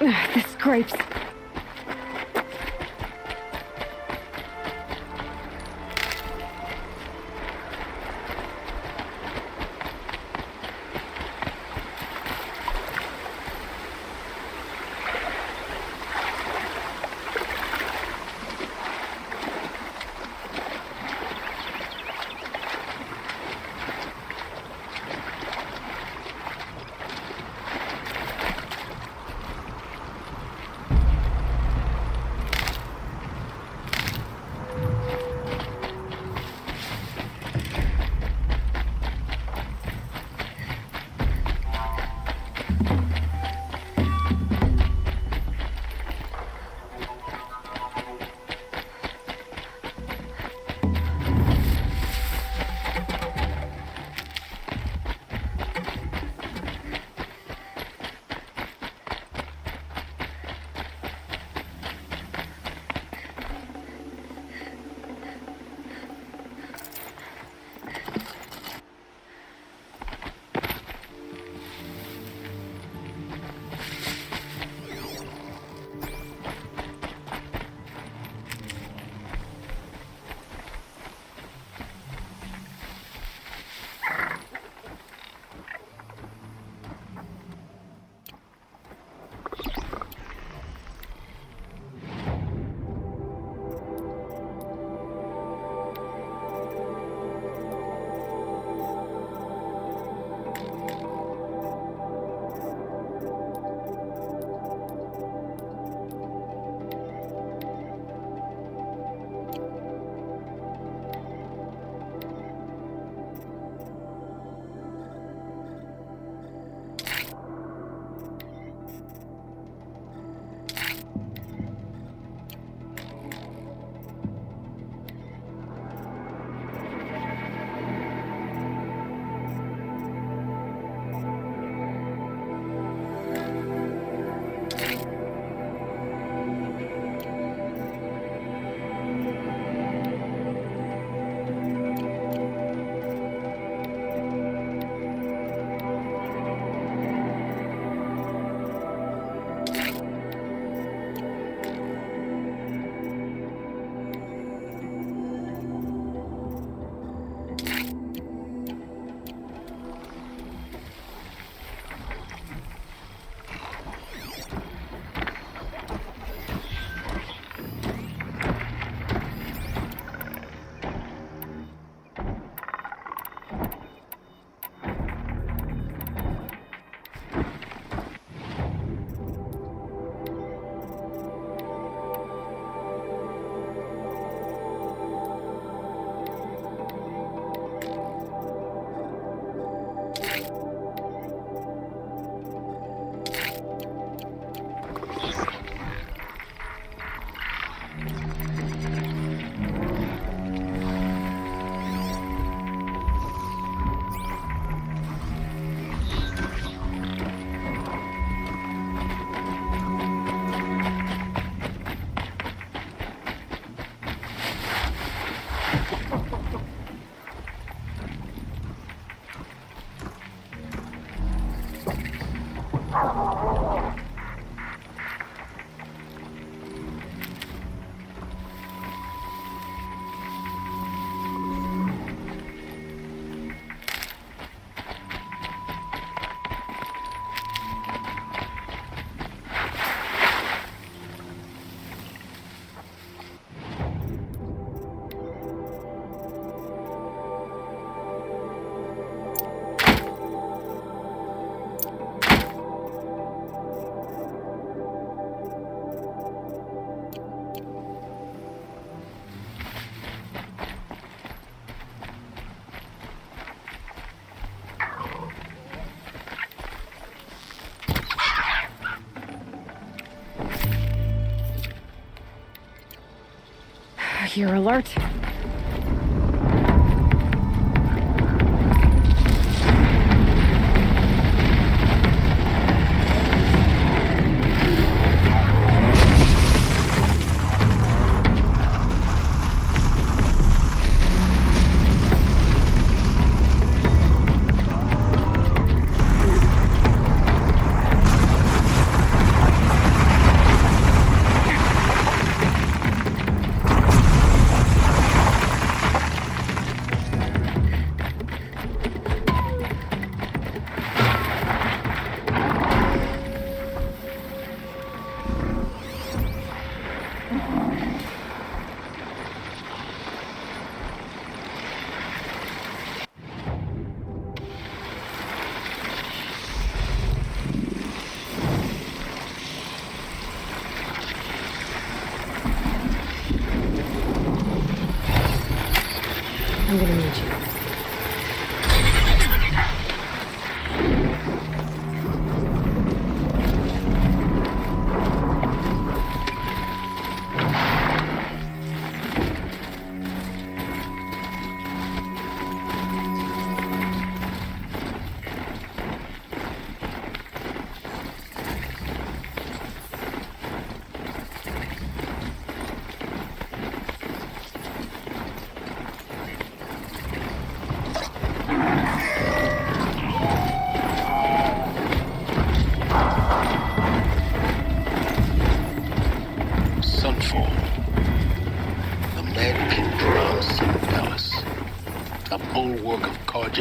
The scrapes. You're alert.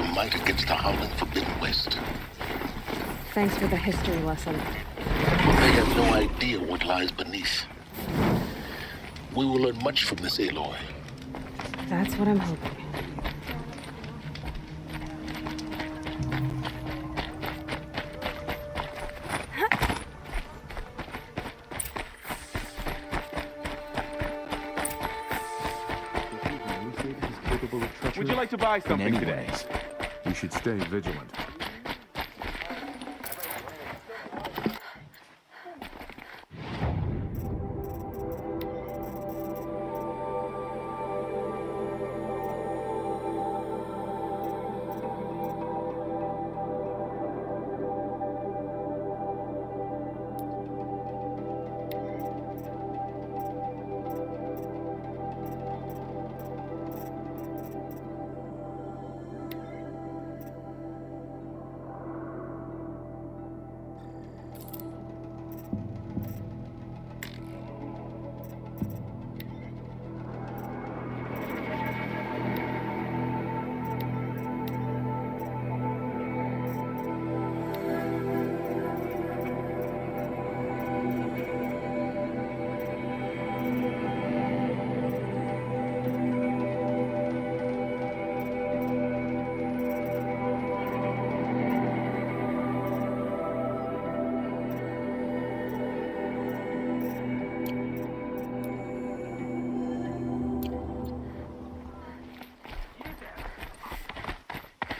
your might against the howling Forbidden West. Thanks for the history lesson. They have no idea what lies beneath. We will learn much from this Aloy. That's what I'm hoping. Would you like to buy something today? You should stay vigilant.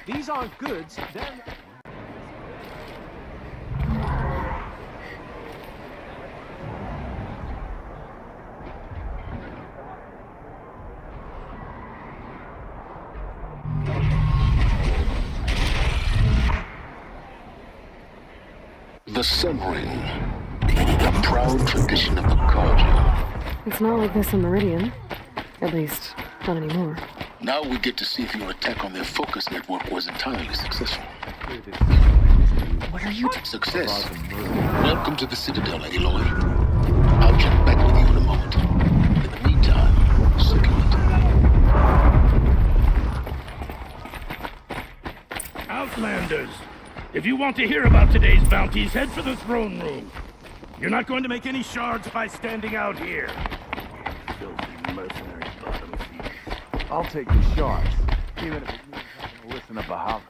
These aren't goods, then... The Sun Ring. A proud tradition of the Carja. It's not like this in Meridian. At least, not anymore. Now we get to see if your attack on their focus network was entirely successful. What are you Success. Welcome to the Citadel, Aloy. I'll check back with you in a moment. In the meantime, circulate. Outlanders, if you want to hear about today's bounties, head for the throne room. You're not going to make any shards by standing out here. Filthy mercenary bottom feeders. I'll take the shards, even if it means having to listen to Bahava.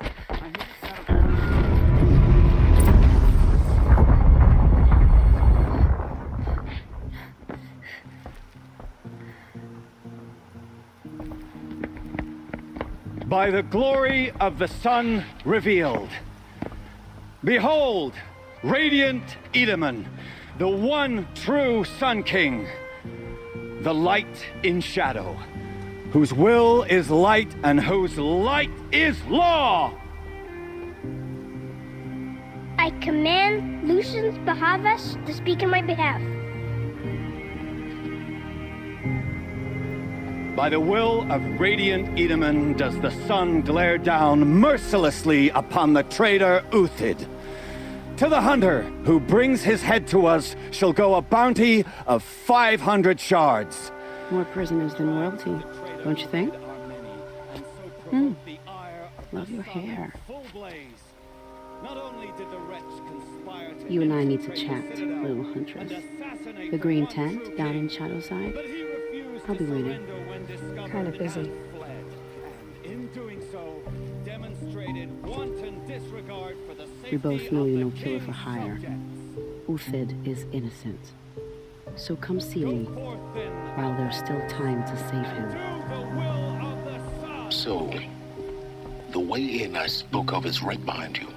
By the glory of the sun revealed. Behold, radiant Edaman, the one true Sun King, the light in shadow, whose will is light and whose light is law. I command Lucius Bahavas to speak in my behalf. By the will of radiant Edaman does the sun glare down mercilessly upon the traitor Uthid. To the hunter who brings his head to us shall go a bounty of 500 shards. More prisoners than royalty, don't you think? Love your hair. You and I need to chat, little huntress. The green tent down in Shadowside. I'll be waiting. kind of busy? In doing so, demonstrated wanton disregard for the We both know you're no killer for hire. Uthid is innocent. So come see me while there's still time to save him. So, the way in I spoke of is right behind you.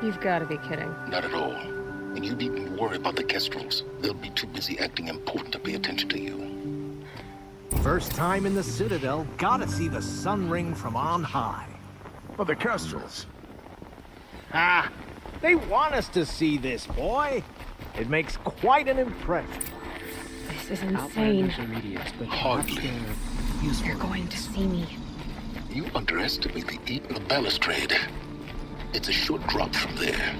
You've got to be kidding. Not at all. And you needn't worry about the Kestrels. They'll be too busy acting important to pay attention to you. First time in the Citadel, gotta see the Sun Ring from on high. But the Kestrels. Ah, they want us to see this, boy. It makes quite an impression. This is insane. Hardly. They're going to see me. You underestimate the balustrade. It's a short drop from there.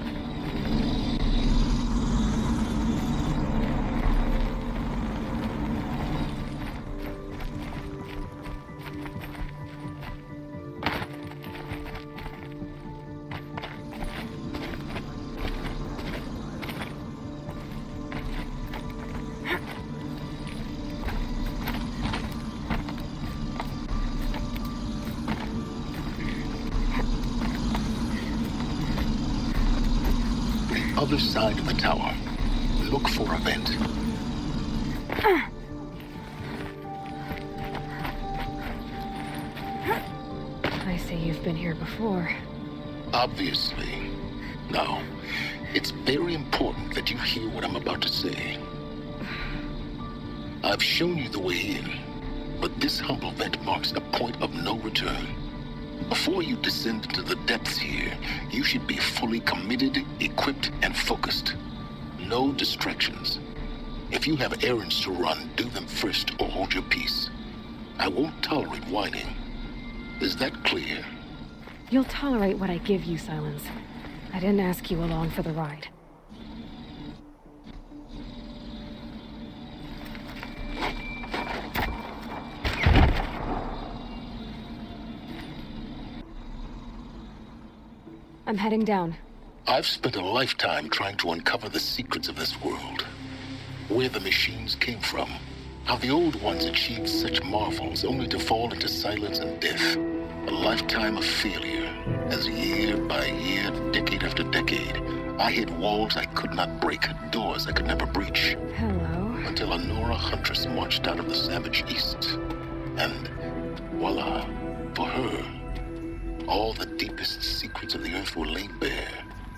other side of the tower. Look for a vent. I see you've been here before. Obviously. Now, it's very important that you hear what I'm about to say. I've shown you the way in, but this humble vent marks a point of no return. Before you descend into the depths here, you should be fully committed, equipped, and focused. No distractions. If you have errands to run, do them first or hold your peace. I won't tolerate whining. Is that clear? You'll tolerate what I give you, Silence. I didn't ask you along for the ride. I'm heading down. I've spent a lifetime trying to uncover the secrets of this world. Where the machines came from. How the old ones achieved such marvels only to fall into silence and death. A lifetime of failure, as year by year, decade after decade, I hit walls I could not break, doors I could never breach. Hello. Until a Nora huntress marched out of the savage east. And voila, for her, all the deepest secrets of the earth were laid bare.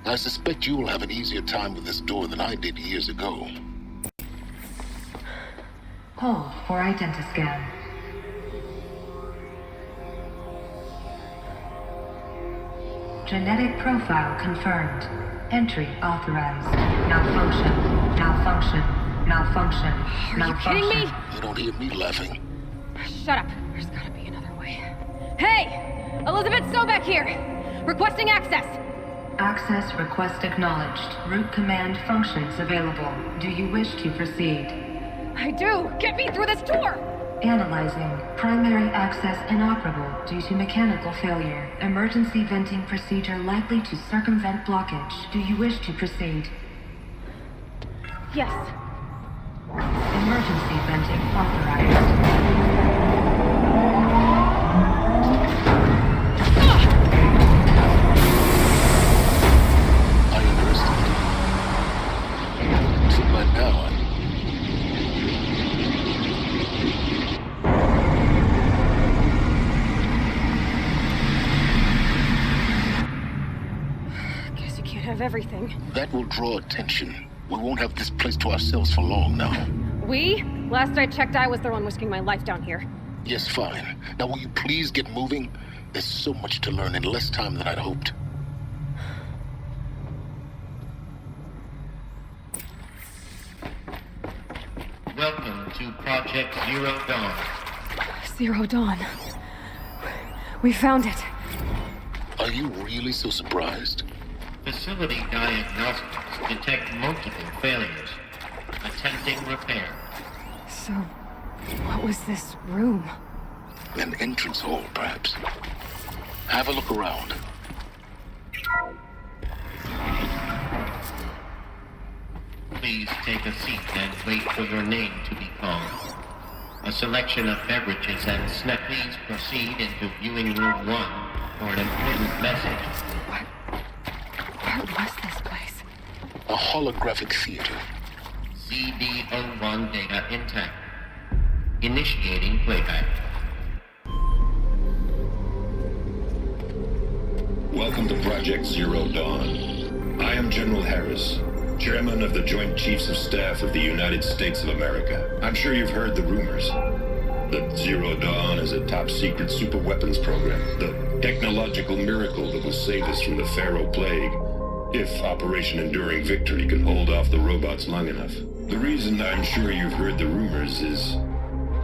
I suspect you will have an easier time with this door than I did years ago. Hold for identiscan. Genetic profile confirmed. Entry authorized. Malfunction. Malfunction. Malfunction. Are you kidding me? You don't hear me laughing. Shut up. There's gotta be another way. Hey! Elizabeth Sobek here! Requesting access! Access request acknowledged. Root command functions available. Do you wish to proceed? I do! Get me through this door! Analyzing. Primary access inoperable due to mechanical failure. Emergency venting procedure likely to circumvent blockage. Do you wish to proceed? Yes. Emergency venting authorized. I understand. So by now, Guess you can't have everything. that will draw attention. We won't have this place to ourselves for long now. We? Last I checked, I was the one risking my life down here. Yes, fine. Now will you please get moving? There's so much to learn in less time than I'd hoped. Welcome to Project Zero Dawn. Zero Dawn. We found it. Are you really so surprised? Facility diagnostics detect multiple failures. Attempting repair. So, what was this room? An entrance hall, perhaps. Have a look around. Please take a seat and wait for your name to be called. A selection of beverages and snacks. Please proceed into viewing room 1 for an important message. What was this place? A holographic theater. CD01 data intact. Initiating playback. Welcome to Project Zero Dawn. I am General Harris, Chairman of the Joint Chiefs of Staff of the United States of America. I'm sure you've heard the rumors. That Zero Dawn is a top-secret superweapons program. The technological miracle that will save us from the Pharaoh Plague, if Operation Enduring Victory can hold off the robots long enough. The reason I'm sure you've heard the rumors is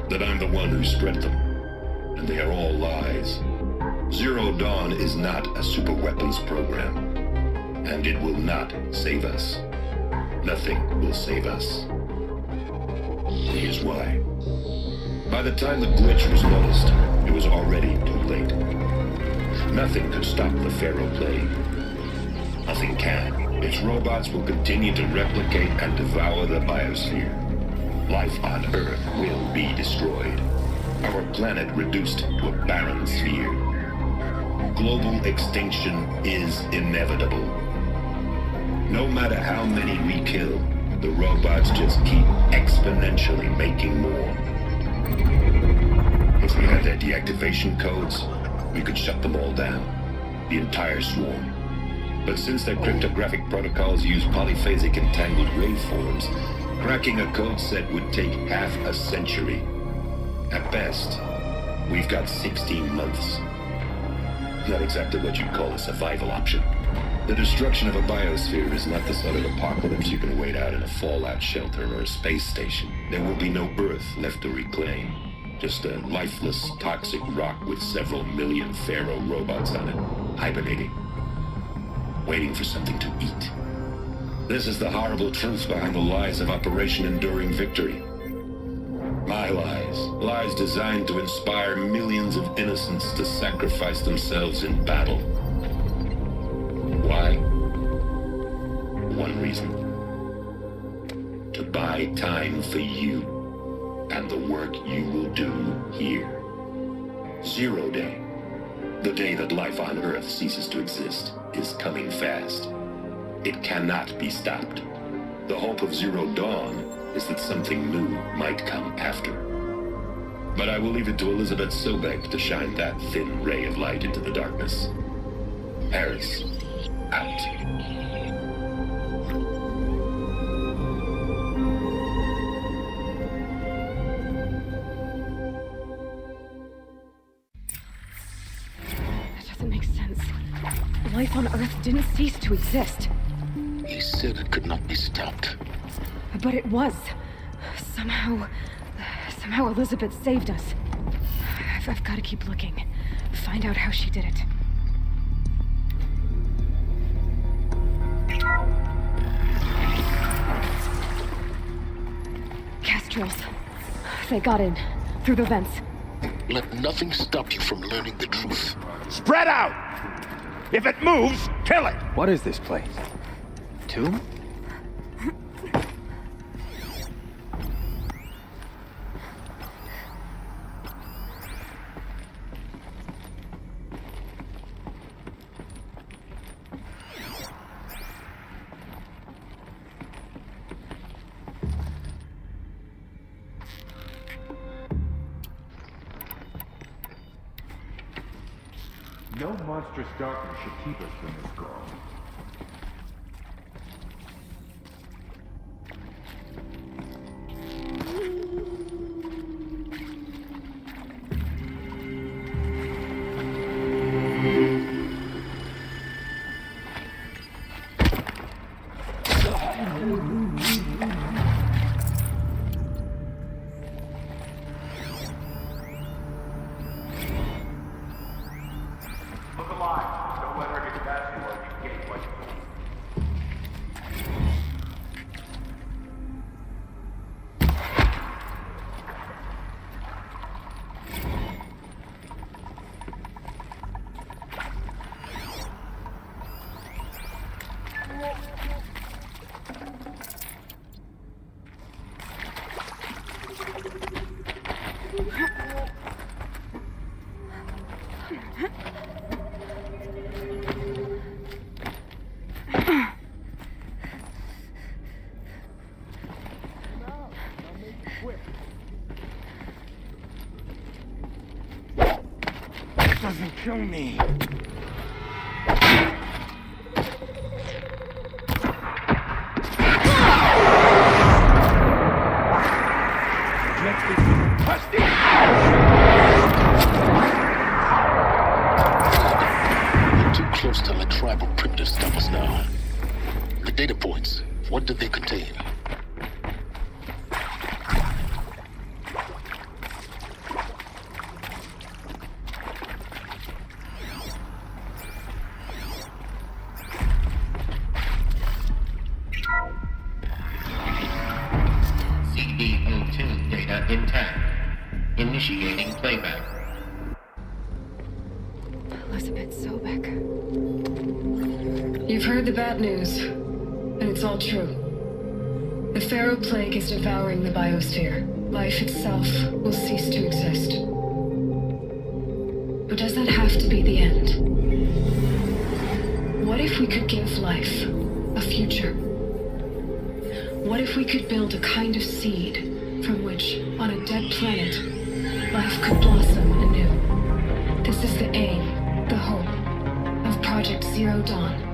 that I'm the one who spread them. And they are all lies. Zero Dawn is not a superweapons program. And it will not save us. Nothing will save us. Here's why. By the time the glitch was noticed, it was already too late. Nothing could stop the Pharaoh Plague. Nothing can. Its robots will continue to replicate and devour the biosphere. Life on Earth will be destroyed. Our planet reduced to a barren sphere. Global extinction is inevitable. No matter how many we kill, the robots just keep exponentially making more. If we had their deactivation codes, we could shut them all down. The entire swarm. But since their cryptographic protocols use polyphasic entangled waveforms, cracking a code set would take half a century. At best, we've got 16 months. Not exactly what you'd call a survival option. The destruction of a biosphere is not the sort of apocalypse you can wait out in a fallout shelter or a space station. There will be no Earth left to reclaim. Just a lifeless, toxic rock with several million Pharaoh robots on it, hibernating. Waiting for something to eat. This is the horrible truth behind the lies of Operation Enduring Victory. My lies. Lies designed to inspire millions of innocents to sacrifice themselves in battle. Why? One reason. To buy time for you and the work you will do here. 0 Day. The day that life on Earth ceases to exist is coming fast. It cannot be stopped. The hope of Zero Dawn is that something new might come after. But I will leave it to Elizabeth Sobek to shine that thin ray of light into the darkness. Harris, out. That doesn't make sense. Life on Earth didn't cease to exist. He said it could not be stopped. But it was. Somehow Elizabeth saved us. I've got to keep looking. Find out how she did it. Castrils. They got in. Through the vents. Let nothing stop you from learning the truth. Spread out! If it moves, kill it! What is this place? Tomb? No monstrous darkness should keep us from this girl. Doesn't kill me. Next is Rusty. You're too close to let tribal primitive stop us now. The data points, what do they contain? CD02 data intact. Initiating playback. Elizabeth Sobek. You've heard the bad news, and it's all true. The Pharaoh Plague is devouring the biosphere. Life itself will cease to exist. But does that have to be the end? What if we could give life a future. What if we could build a kind of seed from which, on a dead planet, life could blossom anew? This is the aim, the hope, of Project Zero Dawn.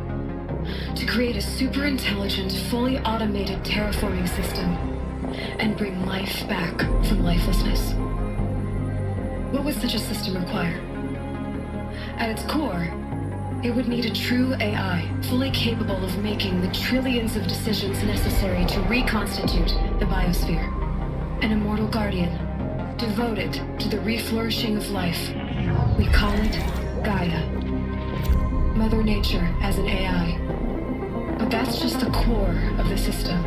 To create a super-intelligent, fully automated terraforming system and bring life back from lifelessness. What would such a system require? At its core, it would need a true AI, fully capable of making the trillions of decisions necessary to reconstitute the biosphere. An immortal guardian, devoted to the reflourishing of life. We call it Gaia. Mother Nature as an AI. But that's just the core of the system.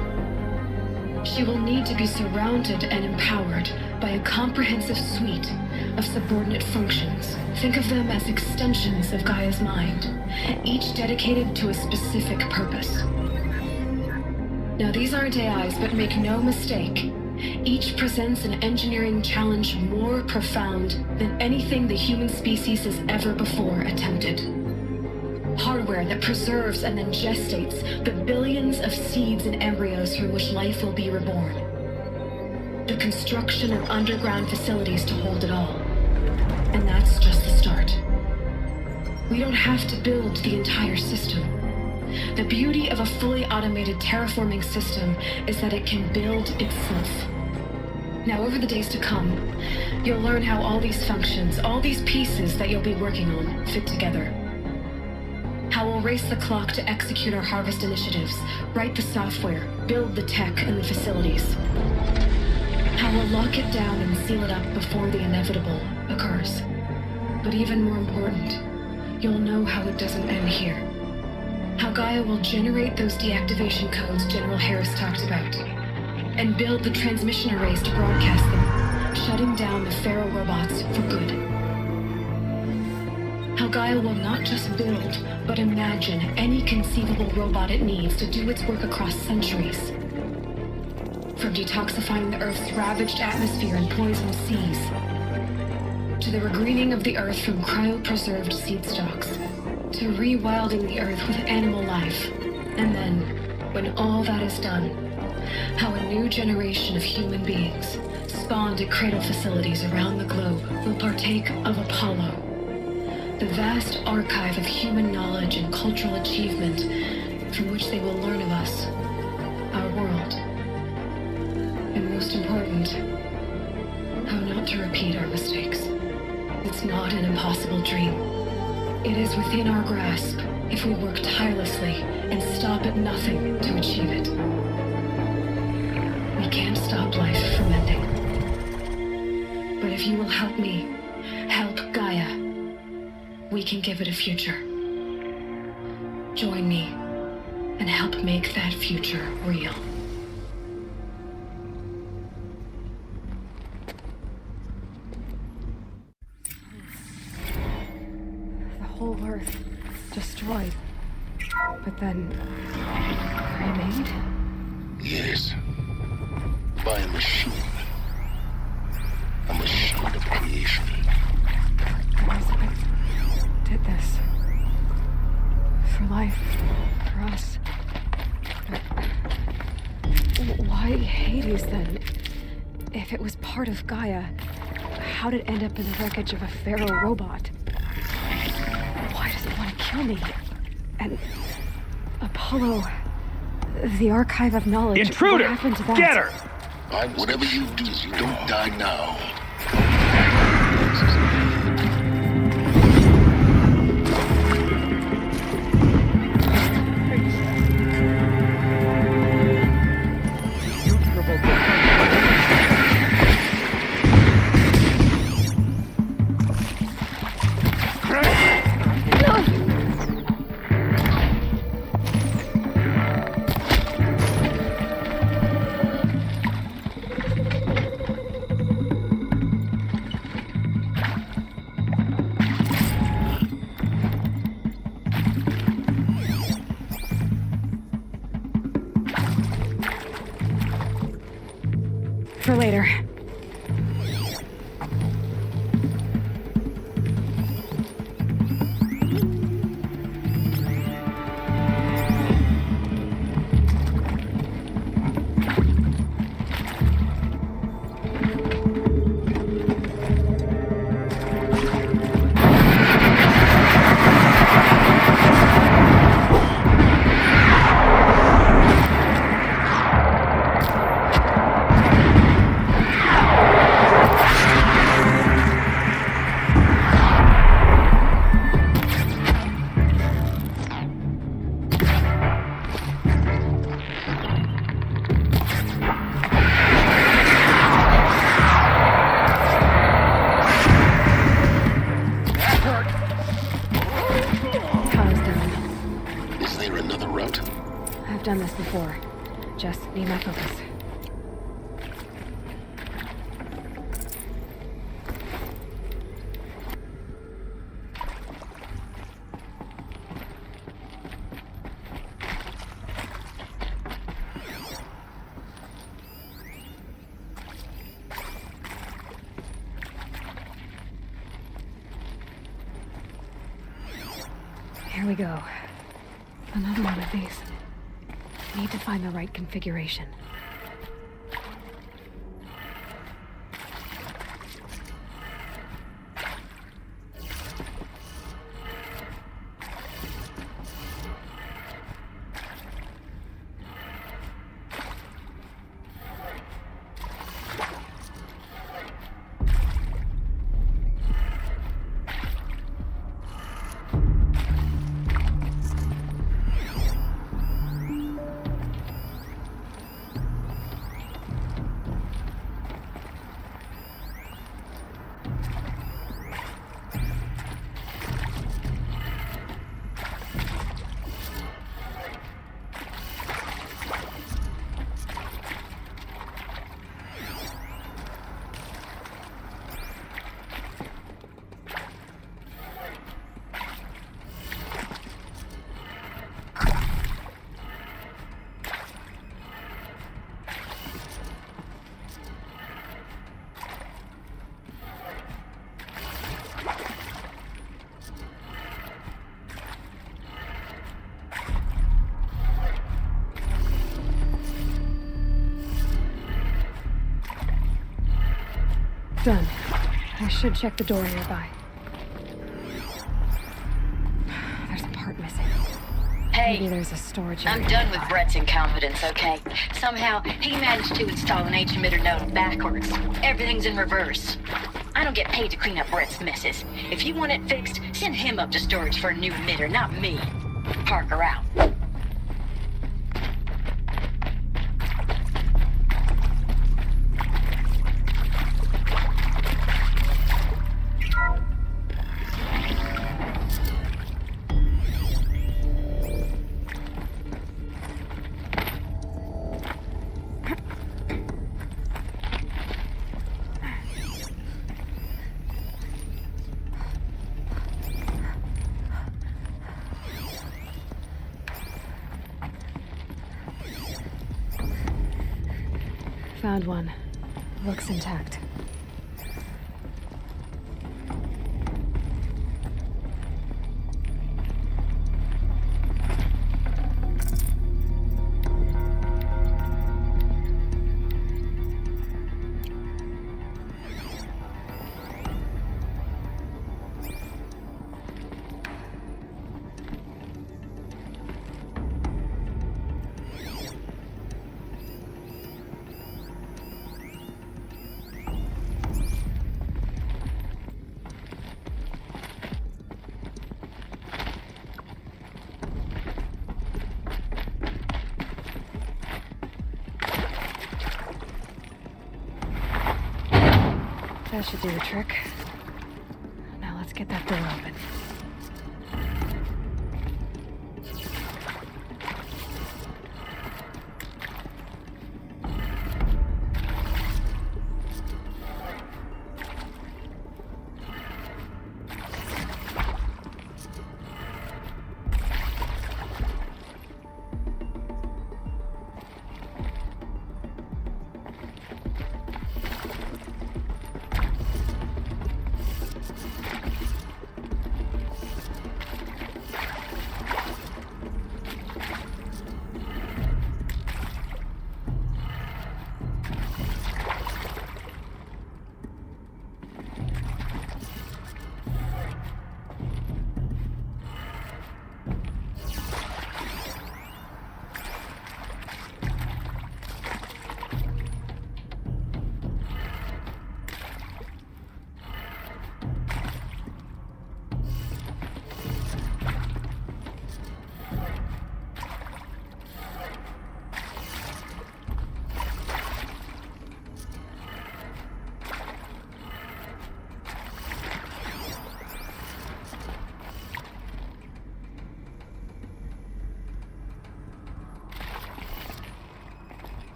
She will need to be surrounded and empowered by a comprehensive suite of subordinate functions. Think of them as extensions of Gaia's mind, each dedicated to a specific purpose. Now, these aren't AIs, but make no mistake, each presents an engineering challenge more profound than anything the human species has ever before attempted. Hardware that preserves and then gestates the billions of seeds and embryos from which life will be reborn. The construction of underground facilities to hold it all. And that's just the start. We don't have to build the entire system. The beauty of a fully automated terraforming system is that it can build itself. Now, over the days to come, you'll learn how all these functions, all these pieces that you'll be working on, fit together. How we'll race the clock to execute our harvest initiatives, write the software, build the tech and the facilities. How we'll lock it down and seal it up before the inevitable occurs. But even more important, you'll know how it doesn't end here. How Gaia will generate those deactivation codes General Harris talked about, and build the transmission arrays to broadcast them, shutting down the Pharaoh robots for good. How Gaia will not just build, but imagine any conceivable robot it needs to do its work across centuries. From detoxifying the Earth's ravaged atmosphere and poisoned seas, to the regreening of the Earth from cryopreserved seed stocks, to rewilding the Earth with animal life. And then, when all that is done, how a new generation of human beings, spawned at cradle facilities around the globe, will partake of Apollo, the vast archive of human knowledge and cultural achievement from which they will learn of us, our world. And most important, how not to repeat our mistakes. It's not an impossible dream. It is within our grasp if we work tirelessly and stop at nothing to achieve it. We can't stop life from ending. But if you will help me, help Gaia, we can give it a future. Join me and help make that future real. The whole Earth destroyed, but then remade? Yes. By a machine. A machine of creation. Elizabeth did this. For life. For us. But why Hades then? If it was part of Gaia, how did it end up in the wreckage of a Pharaoh robot? Why does it want to kill me? And Apollo, the archive of knowledge. Intruder! What happened to that? Get her! Whatever you do, you don't die now. For later. route? I've done this before. Just need my focus. Here we go. Another one of these. Need to find the right configuration. Done. I should check the door nearby. There's a part missing. Hey, maybe there's a storage I'm area done with nearby. Brett's incompetence, okay? Somehow, he managed to install an H-emitter node backwards. Everything's in reverse. I don't get paid to clean up Brett's messes. If you want it fixed, send him up to storage for a new emitter, not me. Parker out. Found one. Looks intact. That should do the trick. Now let's get that door open.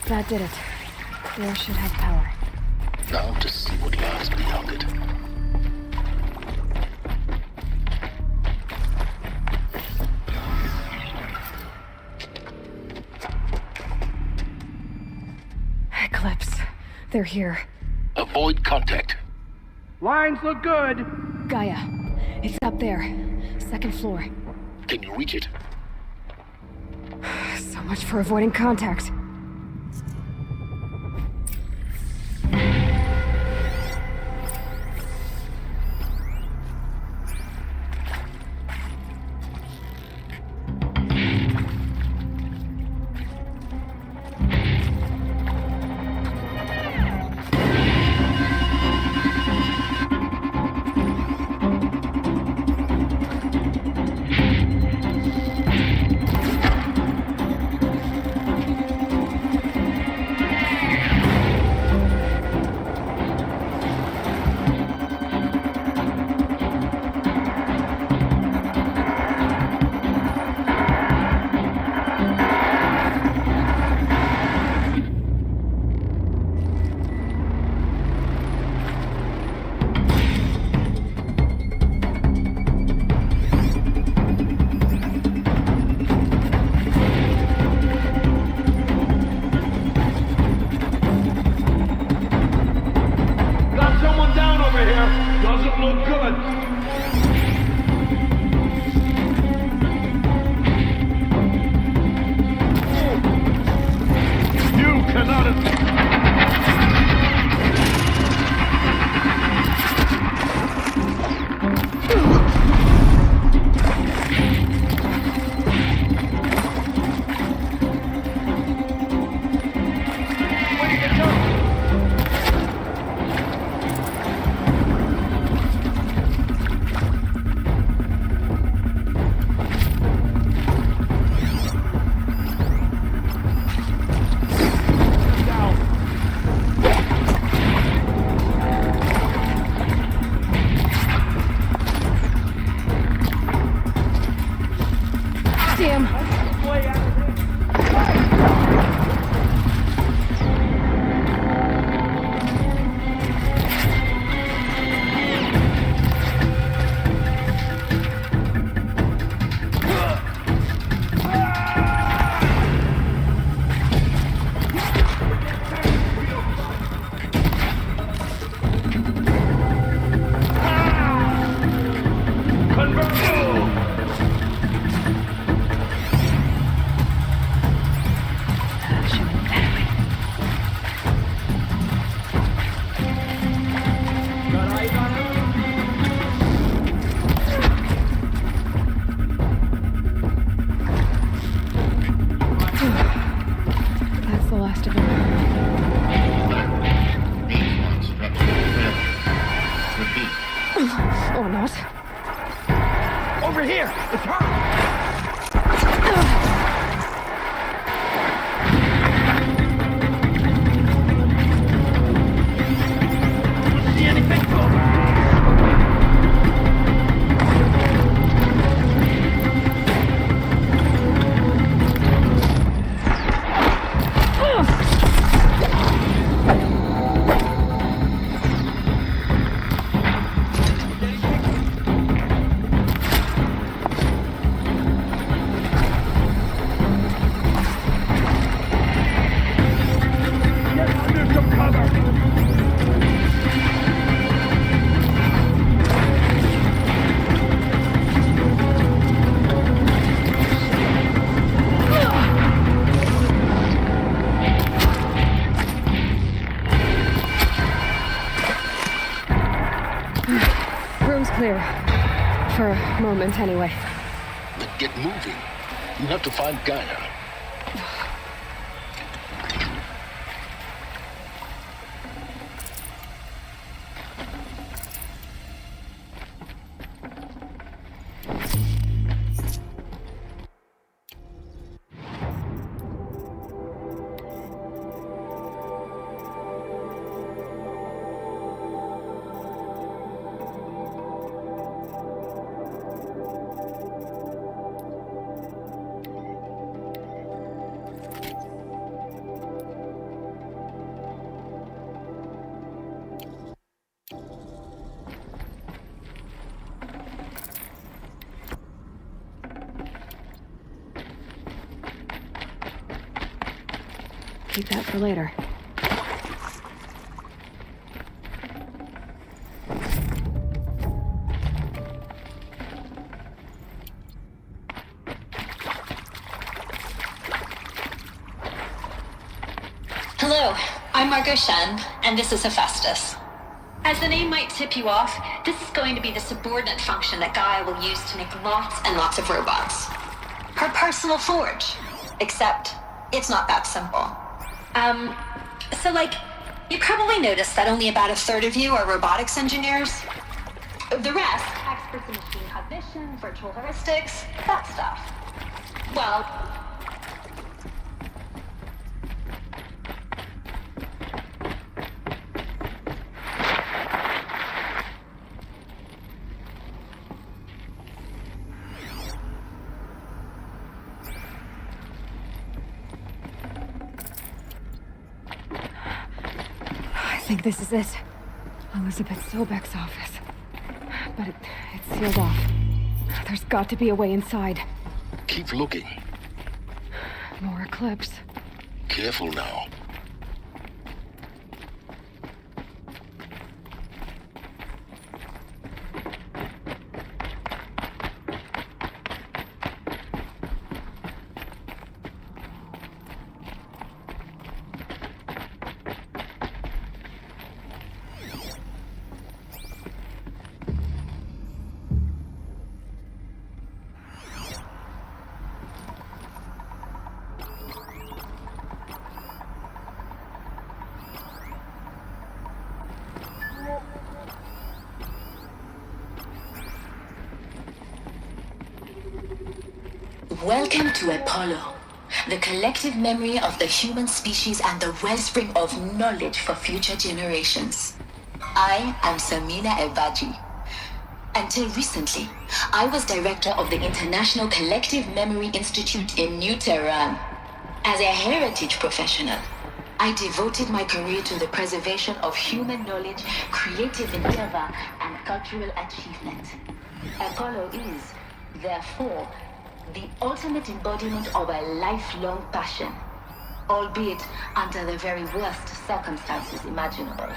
That did it. The air should have power. Now to see what lies beyond it. Eclipse. They're here. Avoid contact. Lines look good. Gaia. It's up there. Second floor. Can you reach it? So much for avoiding contact. Or not. Over here! It's her! See anything? Room's clear. For a moment, anyway. Then get moving. You have to find Gaia. Keep that for later. Hello, I'm Margot Shen, and this is Hephaestus. As the name might tip you off, this is going to be the subordinate function that Gaia will use to make lots and lots of robots. Her personal forge. Except, it's not that simple. You probably noticed that only about a third of you are robotics engineers. The rest, experts in machine cognition, virtual heuristics, that stuff. Well, I think this is it. Elizabeth Sobek's office. But it's sealed off. There's got to be a way inside. Keep looking. More Eclipse. Careful now. welcome to Apollo, the collective memory of the human species and the wellspring of knowledge for future generations. I am Samina Ebaji. Until recently, I was director of the International Collective Memory Institute in New Tehran. As a heritage professional, I devoted my career to the preservation of human knowledge, creative endeavor, and cultural achievement. Apollo is, therefore, the ultimate embodiment of a lifelong passion, albeit under the very worst circumstances imaginable.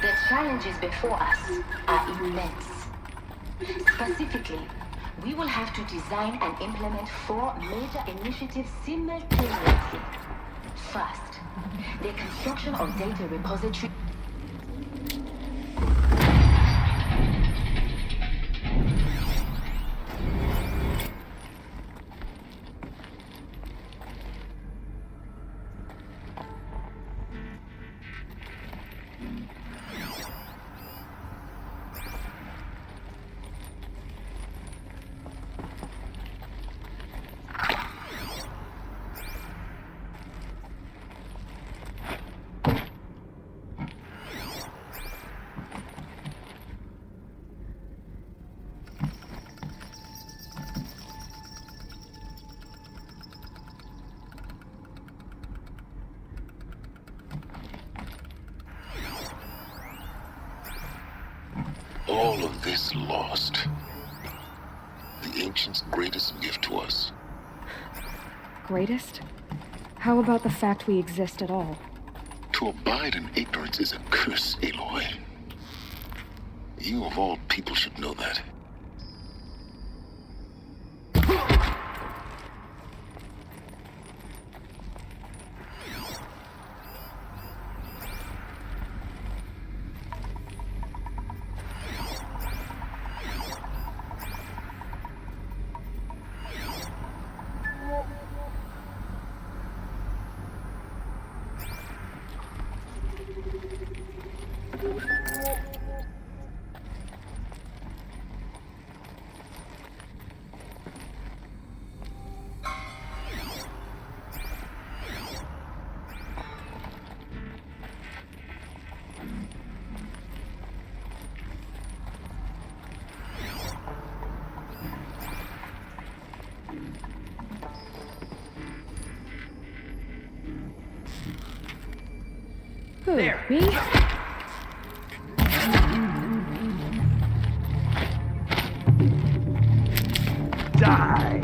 The challenges before us are immense. Specifically, we will have to design and implement 4 major initiatives simultaneously. First, the construction of data repository. All of this lost. The Ancients' greatest gift to us. Greatest? How about the fact we exist at all? To abide in ignorance is a curse, Aloy. You of all people should know that. Who, there. Me? Die.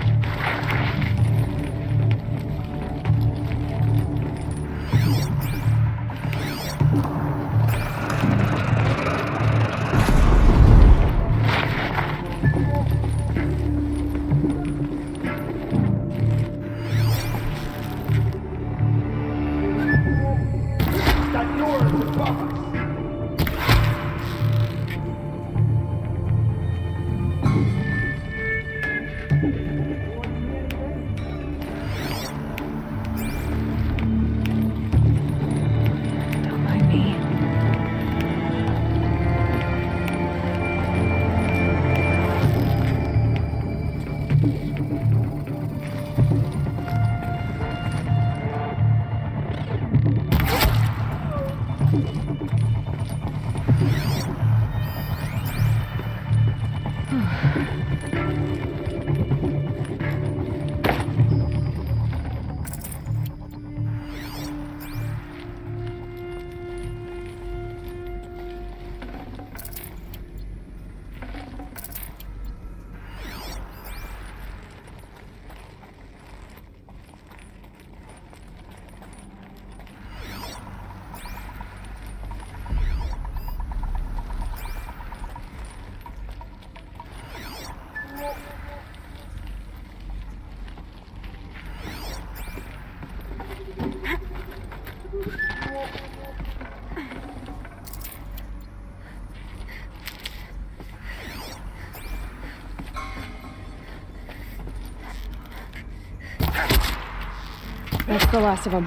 That's the last of them.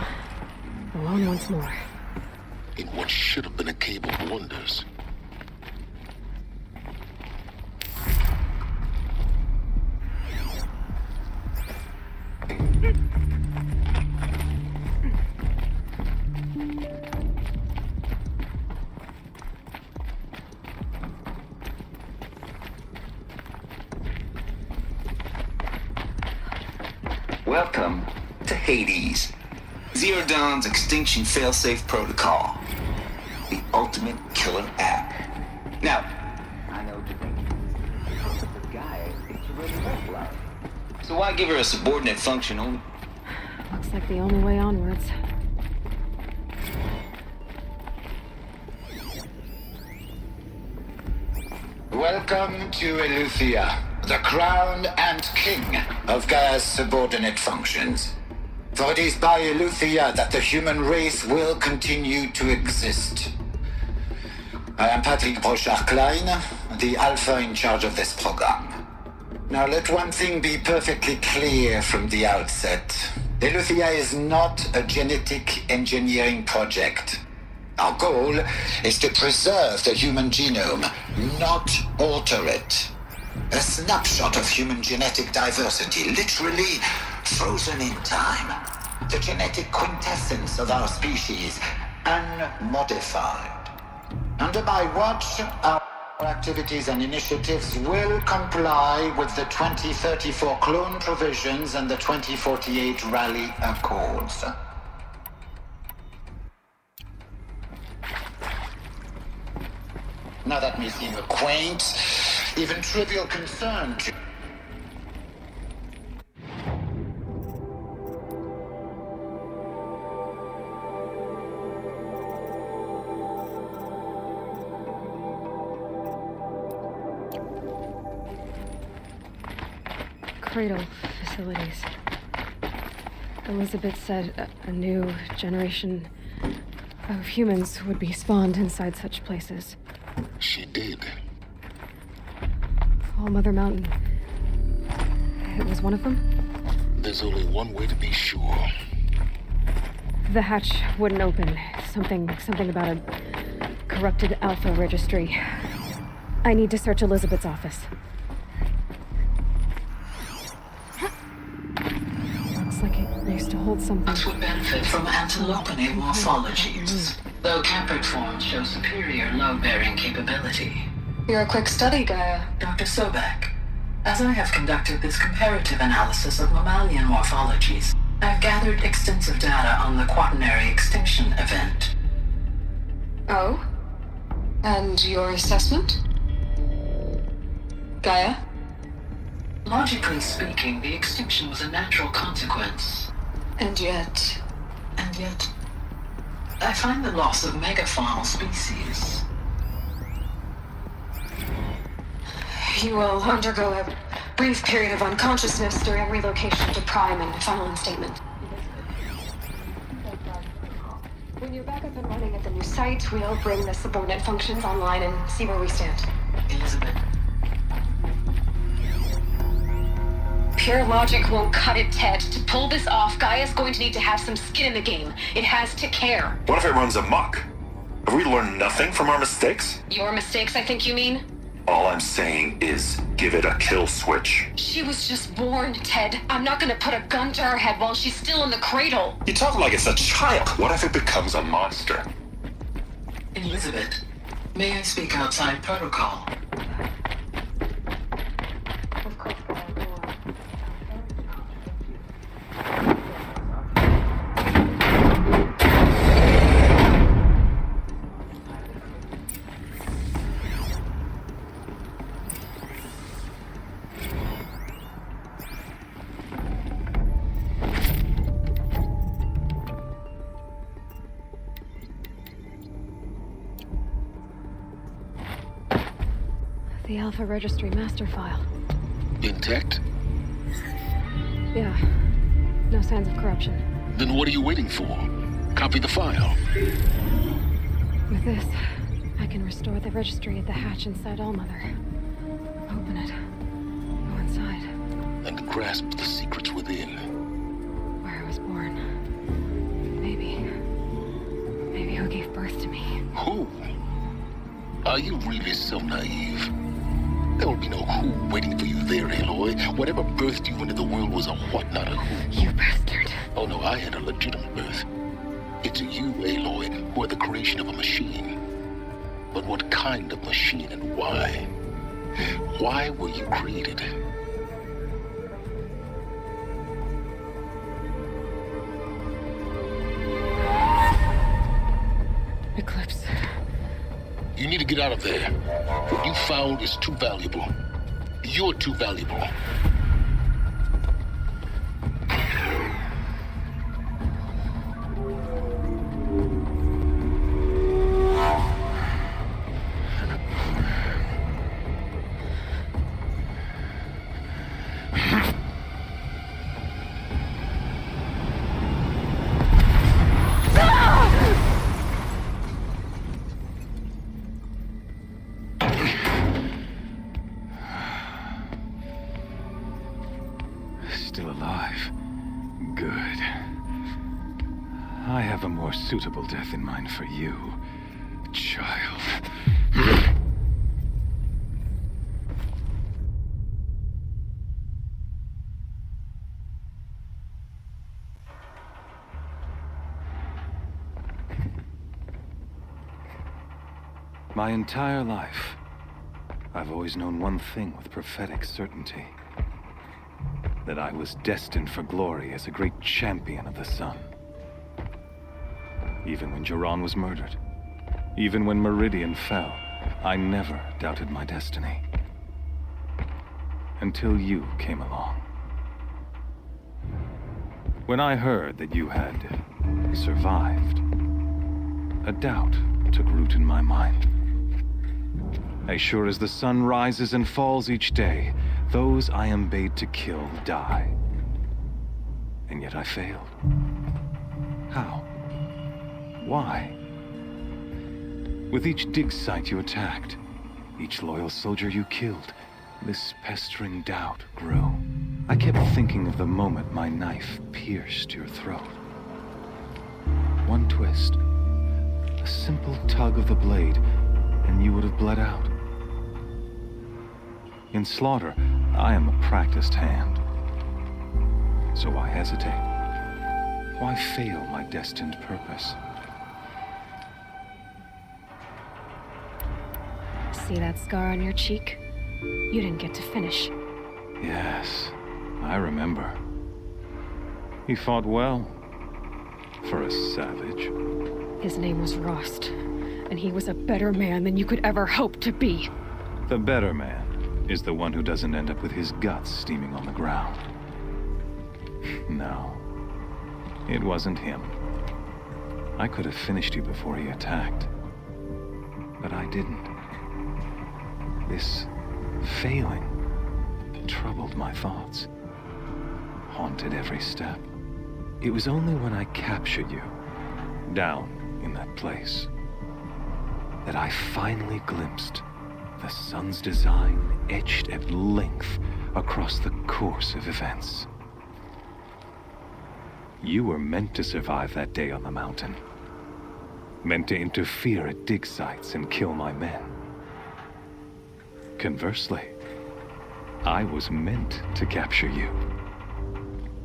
Alone once more. In what should have been a cave of wonders. Welcome to Hades, Zero Dawn's extinction failsafe protocol, the ultimate killer app. Now, I know the thing is Gaia is really love. So why give her a subordinate function only? Looks like the only way onwards. Welcome to Eleuthia, the crown and king of Gaia's subordinate functions. For it is by Eleuthia that the human race will continue to exist. I am Patrick Brochard-Klein, the Alpha in charge of this program. Now let one thing be perfectly clear from the outset. Eleuthia is not a genetic engineering project. Our goal is to preserve the human genome, not alter it. A snapshot of human genetic diversity, literally frozen in time. The genetic quintessence of our species, unmodified. Under my watch, our activities and initiatives will comply with the 2034 clone provisions and the 2048 Raleigh Accords. Now that may seem a quaint, even trivial concern to... Cradle facilities. Elizabeth said a new generation of humans would be spawned inside such places. She did. All Mother Mountain. It was one of them? There's only one way to be sure. The hatch wouldn't open. Something about a corrupted Alpha registry. I need to search Elizabeth's office. Looks like it used to hold something. It would benefit from antilopinate morphologies, though Caprid forms show superior load-bearing capability. You're a quick study, Gaia. Dr. Sobek. As I have conducted this comparative analysis of mammalian morphologies, I've gathered extensive data on the quaternary extinction event. Oh? And your assessment? Gaia? Logically speaking, the extinction was a natural consequence. And yet, I find the loss of megafaunal species. You will undergo a brief period of unconsciousness during relocation to Prime and final instatement. When you're back up and running at the new site, we'll bring the subordinate functions online and see where we stand. Elizabeth. Pure logic won't cut it, Ted. To pull this off, Gaia's going to need to have some skin in the game. It has to care. What if it runs amok? Have we learned nothing from our mistakes? Your mistakes, I think you mean? All I'm saying is give it a kill switch. She was just born, Ted. I'm not gonna put a gun to her head while she's still in the cradle. You talk like it's a child. What if it becomes a monster? Elizabeth, may I speak outside protocol? The Alpha Registry master file. Intact? Yeah. No signs of corruption. Then what are you waiting for? Copy the file. With this, I can restore the registry at the hatch inside Allmother. Open it. Go inside. And grasp the secrets within. Where I was born. Maybe who gave birth to me. Who? Are you really so naive? There will be no who waiting for you there, Aloy. Whatever birthed you into the world was a what, not a who. You bastard. Oh no, I had a legitimate birth. It's you, Aloy, who are the creation of a machine. But what kind of machine and why? Why were you created? Eclipse. You need to get out of there. What you found is too valuable. You're too valuable. Still alive. Good. I have a more suitable death in mind for you, child. My entire life, I've always known one thing with prophetic certainty. That I was destined for glory as a great champion of the sun. Even when Jiran was murdered, even when Meridian fell, I never doubted my destiny. Until you came along. When I heard that you had survived, a doubt took root in my mind. As sure as the sun rises and falls each day, those I am bade to kill die. And yet I failed. How? Why? With each dig site you attacked, each loyal soldier you killed, this pestering doubt grew. I kept thinking of the moment my knife pierced your throat. One twist, a simple tug of the blade, and you would have bled out. In slaughter, I am a practiced hand. So why hesitate? Why fail my destined purpose? See that scar on your cheek? You didn't get to finish. Yes, I remember. He fought well. For a savage. His name was Rost, and he was a better man than you could ever hope to be. The better man is the one who doesn't end up with his guts steaming on the ground. No, it wasn't him. I could have finished you before he attacked. But I didn't. This failing troubled my thoughts, haunted every step. It was only when I captured you, down in that place, that I finally glimpsed the sun's design etched at length across the course of events. You were meant to survive that day on the mountain. Meant to interfere at dig sites and kill my men. Conversely, I was meant to capture you.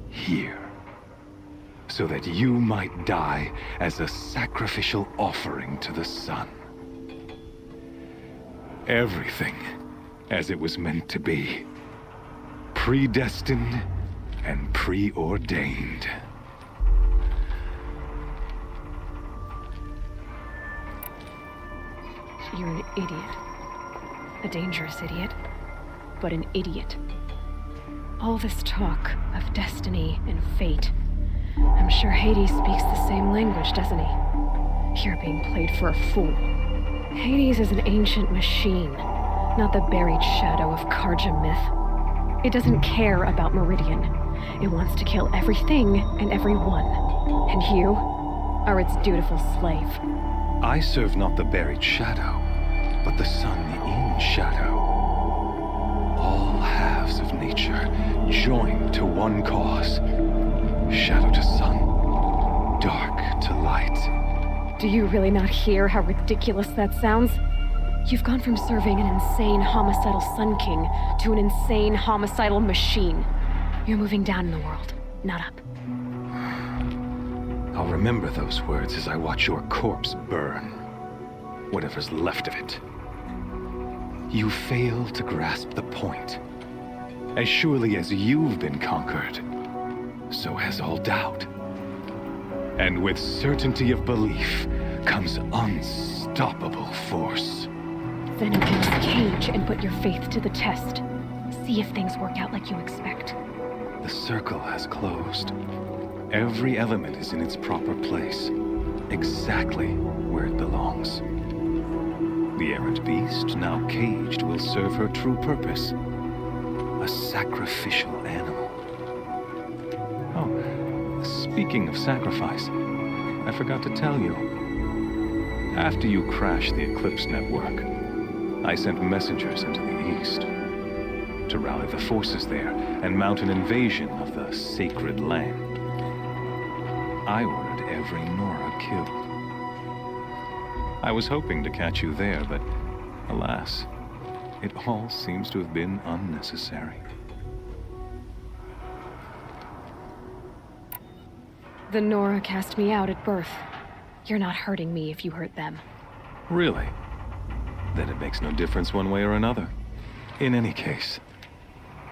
Here. So that you might die as a sacrificial offering to the sun. Everything as it was meant to be. Predestined and preordained. You're an idiot. A dangerous idiot, but an idiot. All this talk of destiny and fate. I'm sure Hades speaks the same language, doesn't he? You're being played for a fool. Hades is an ancient machine, not the buried shadow of Karja myth. It doesn't care about Meridian. It wants to kill everything and everyone. And you are its dutiful slave. I serve not the buried shadow, but the sun in shadow. All halves of nature joined to one cause. Shadow to sun, dark to light. Do you really not hear how ridiculous that sounds? You've gone from serving an insane homicidal Sun King to an insane homicidal machine. You're moving down in the world, not up. I'll remember those words as I watch your corpse burn. Whatever's left of it. You fail to grasp the point. As surely as you've been conquered, so has all doubt. And with certainty of belief comes unstoppable force. Then open this cage and put your faith to the test. See if things work out like you expect. The circle has closed. Every element is in its proper place, exactly where it belongs. The errant beast, now caged, will serve her true purpose. A sacrificial animal. Oh, speaking of sacrifice, I forgot to tell you. After you crashed the Eclipse network, I sent messengers into the east to rally the forces there and mount an invasion of the sacred land. I ordered every Nora killed. I was hoping to catch you there, but alas, it all seems to have been unnecessary. The Nora cast me out at birth. You're not hurting me if you hurt them. Really? Then it makes no difference one way or another. In any case,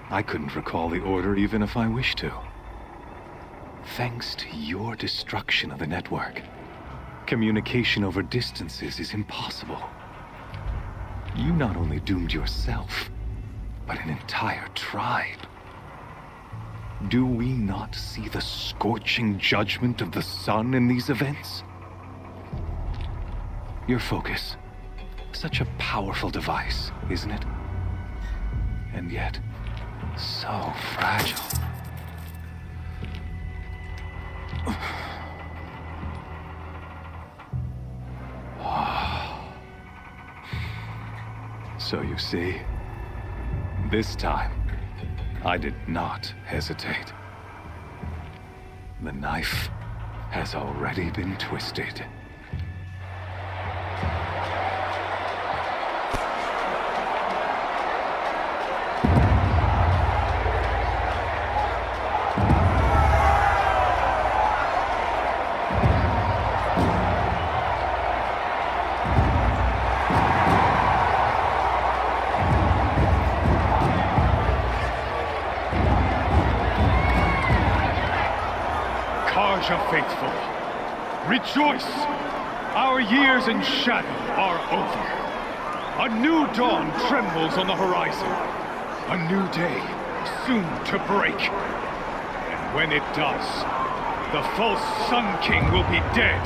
I couldn't recall the order even if I wished to. Thanks to your destruction of the network, communication over distances is impossible. You not only doomed yourself, but an entire tribe. Do we not see the scorching judgment of the sun in these events? Your focus, such a powerful device, isn't it? And yet, so fragile. So you see, this time, I did not hesitate. The knife has already been twisted. Faithful, rejoice! Our years in shadow are over. A new dawn trembles on the horizon. A new day soon to break. And when it does, the false Sun King will be dead,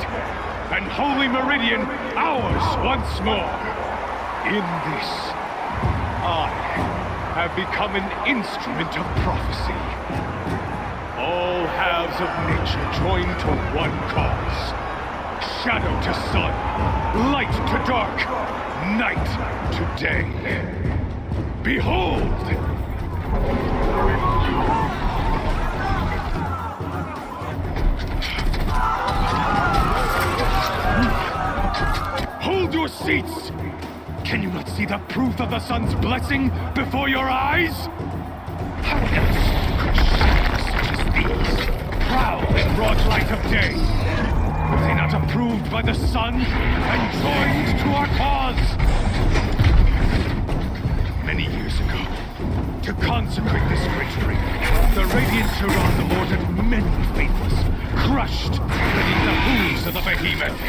and Holy Meridian ours once more. In this, I have become an instrument of prophecy. All halves of nature join to one cause. Shadow to sun, light to dark, night to day. Behold! Hold your seats! Can you not see the proof of the sun's blessing before your eyes? How else could shadows such as these prowl in broad light of day? Were they not approved by the sun and joined to our cause? many years ago. To consecrate this great drink, the Radiant Tyrannom ordered many faithless, crushed beneath the hooves of the behemoth.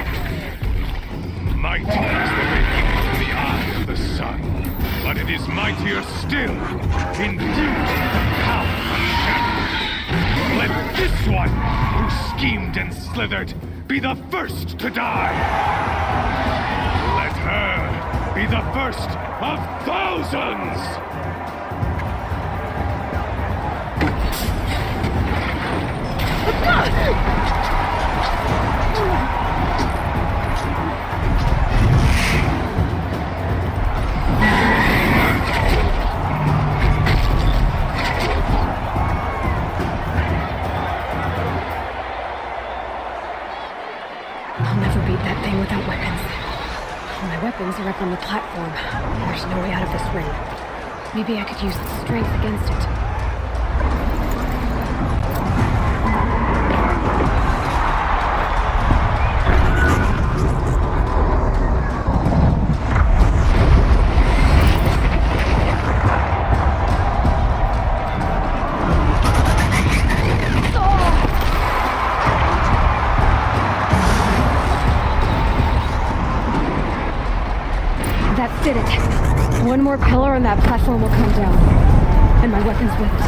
Mighty is the behemoth in the eye of the sun, but it is mightier still, infused with the power of shadow. Let this one, who schemed and slithered, be the first to die. Let her be the first of thousands! I'll never beat that thing without weapons. My weapons are up on the platform. There's no way out of this ring. Maybe I could use the strength against it. That did it. One more pillar and that platform will come down. And my weapons with it.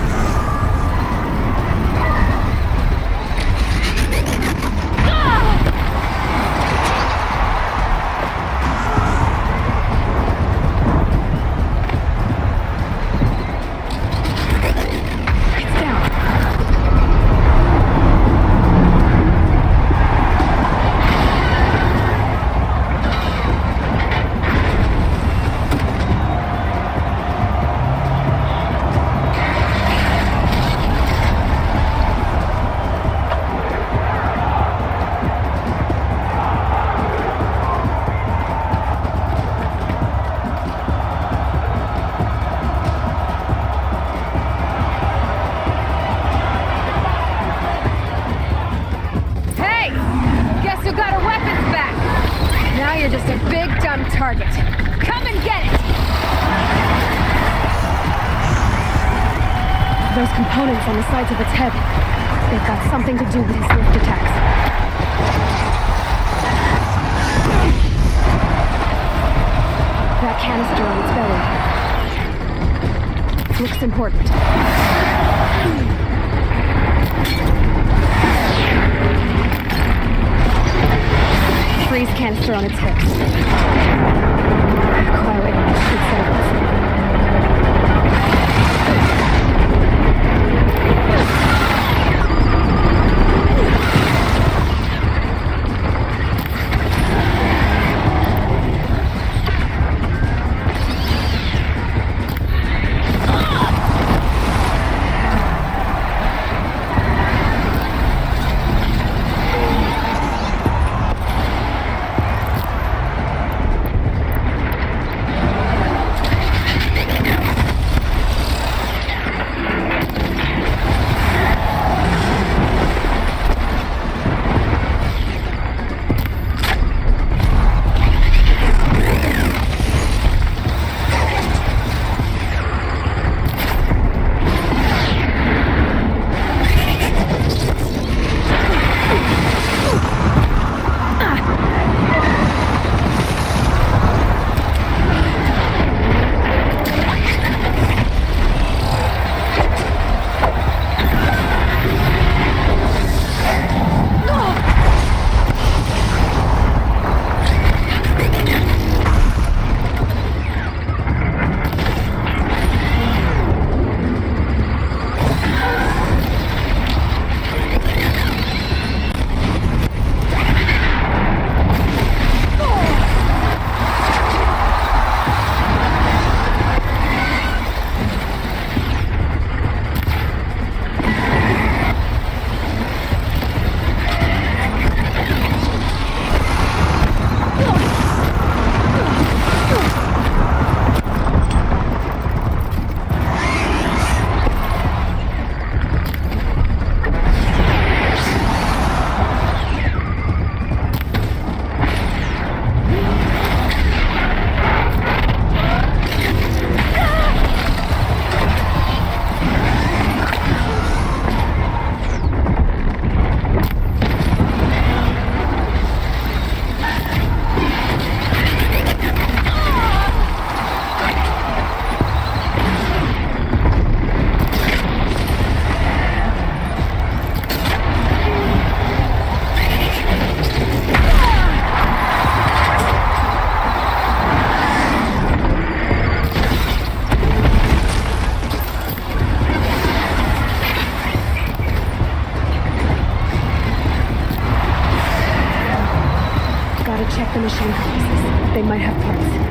Target. Come and get it! Those components on the sides of its head, they've got something to do with his lift attacks. That canister on its belly looks important. Freeze canister on its hips. Cryo on its cells. the machine complexes. They might have parts.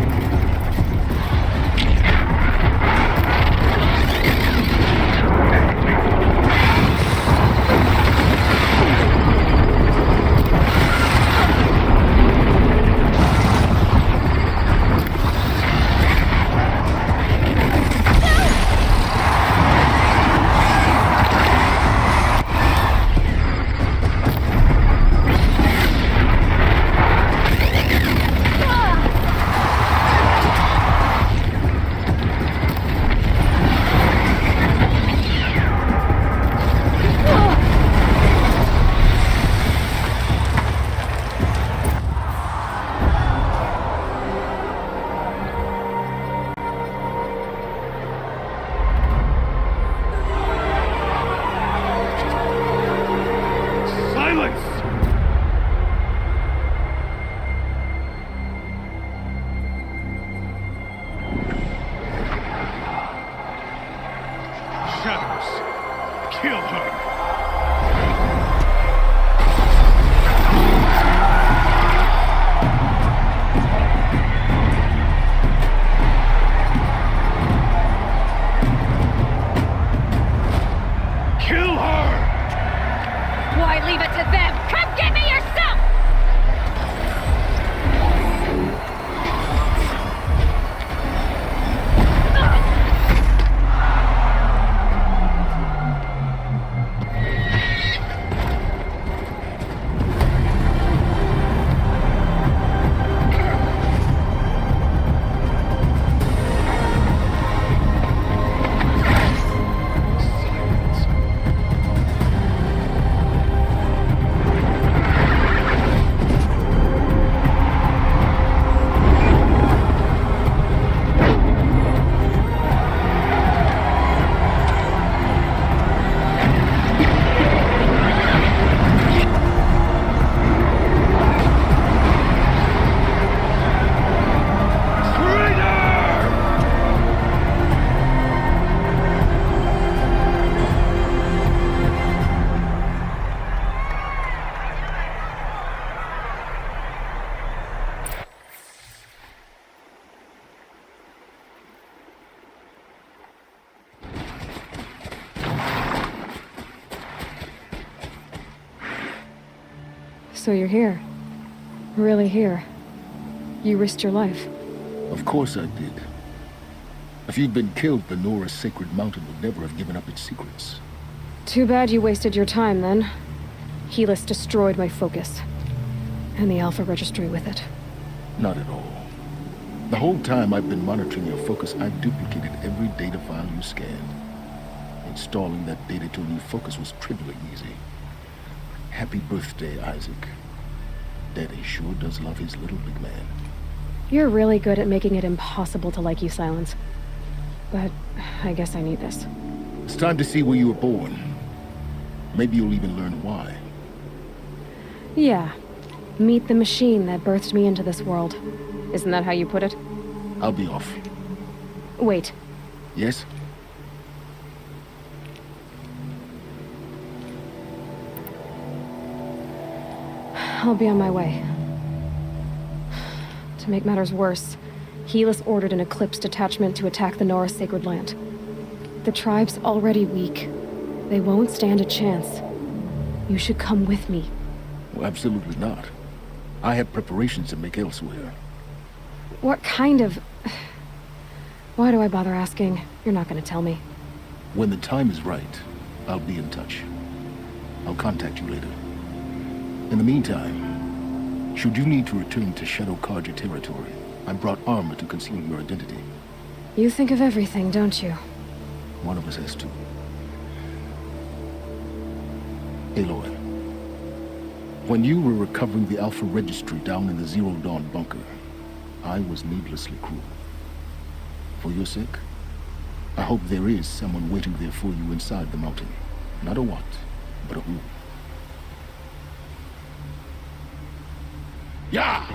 So you're here. Really here. You risked your life. Of course I did. If you'd been killed, the Nora's Sacred Mountain would never have given up its secrets. Too bad you wasted your time, then. Helis destroyed my focus. And the Alpha Registry with it. Not at all. The whole time I've been monitoring your focus, I've duplicated every data file you scanned. Installing that data to a new focus was trivially easy. Happy birthday, Isaac. Daddy sure does love his little big man. You're really good at making it impossible to like you, Silence. But I guess I need this. It's time to see where you were born. Maybe you'll even learn why. Yeah. Meet the machine that birthed me into this world. Isn't that how you put it? I'll be off. Wait. Yes? I'll be on my way. To make matters worse, Helis ordered an Eclipse detachment to attack the Nora Sacred Land. The tribe's already weak. They won't stand a chance. You should come with me. Well, absolutely not. I have preparations to make elsewhere. What kind of... Why do I bother asking? You're not gonna tell me. When the time is right, I'll be in touch. I'll contact you later. In the meantime, should you need to return to Shadow Carja territory, I brought armor to conceal your identity. You think of everything, don't you? One of us has to. Aloy, when you were recovering the Alpha Registry down in the Zero Dawn bunker, I was needlessly cruel. For your sake, I hope there is someone waiting there for you inside the mountain. Not a what, but a who. Yeah!